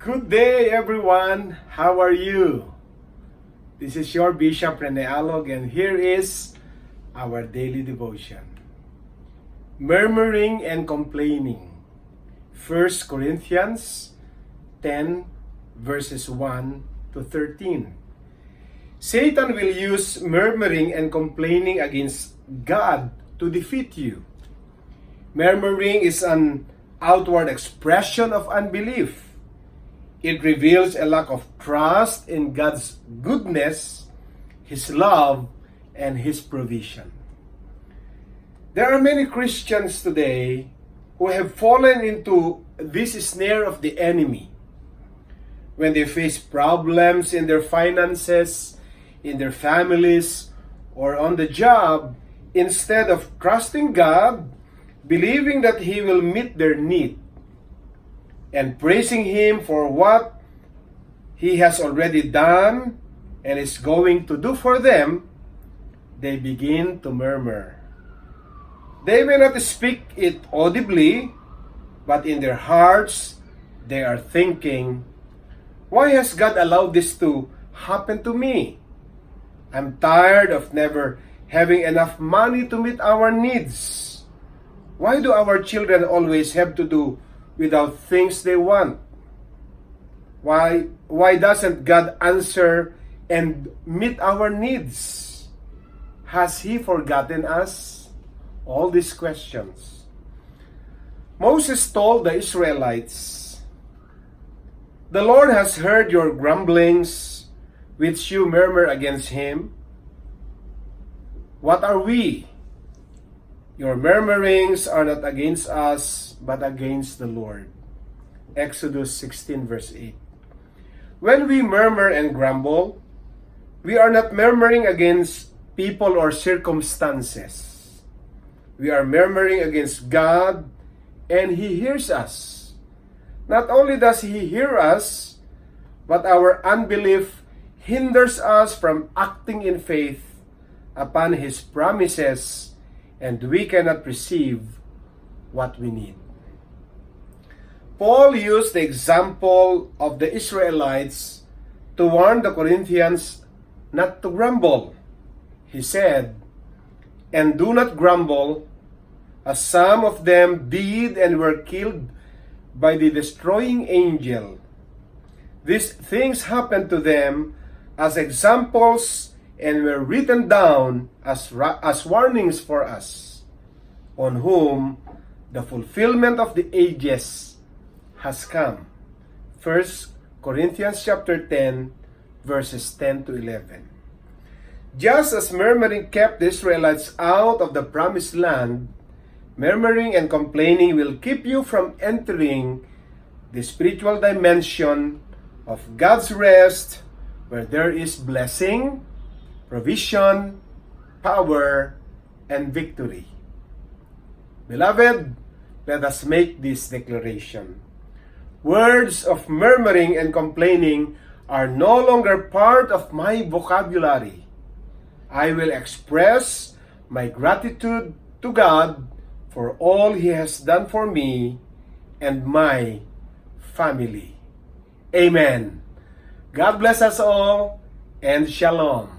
Good day, everyone. How are you? This is your Bishop Rene Alog, and here is our daily devotion. Murmuring and complaining. 1 Corinthians 10 verses 1 to 13. Satan will use murmuring and complaining against God to defeat you. Murmuring is an outward expression of unbelief. It reveals a lack of trust in God's goodness, His love, and His provision. There are many Christians today who have fallen into this snare of the enemy. When they face problems in their finances, in their families, or on the job, instead of trusting God, believing that He will meet their need, and praising Him for what He has already done and is going to do for them, they begin to murmur. They may not speak it audibly, but in their hearts, they are thinking, "Why has God allowed this to happen to me? I'm tired of never having enough money to meet our needs. Why do our children always have to do without things they want? Why doesn't God answer and meet our needs? Has He forgotten us?" All these questions. Moses told the Israelites, "The Lord has heard your grumblings, which you murmur against Him. What are we? Your murmurings are not against us, but against the Lord." Exodus 16 verse 8. When we murmur and grumble, we are not murmuring against people or circumstances. We are murmuring against God, and He hears us. Not only does He hear us, but our unbelief hinders us from acting in faith upon His promises, and we cannot receive what we need. Paul used the example of the Israelites to warn the Corinthians not to grumble. He said, "And do not grumble, as some of them did and were killed by the destroying angel. These things happened to them as examples and were written down as warnings for us, on whom the fulfillment of the ages has come." 1 Corinthians chapter 10 verses 10 to 11. Just as murmuring kept the Israelites out of the promised land, murmuring and complaining will keep you from entering the spiritual dimension of God's rest, where there is blessing, provision, power, and victory. Beloved, let us make this declaration. Words of murmuring and complaining are no longer part of my vocabulary. I will express my gratitude to God for all He has done for me and my family. Amen. God bless us all, and Shalom.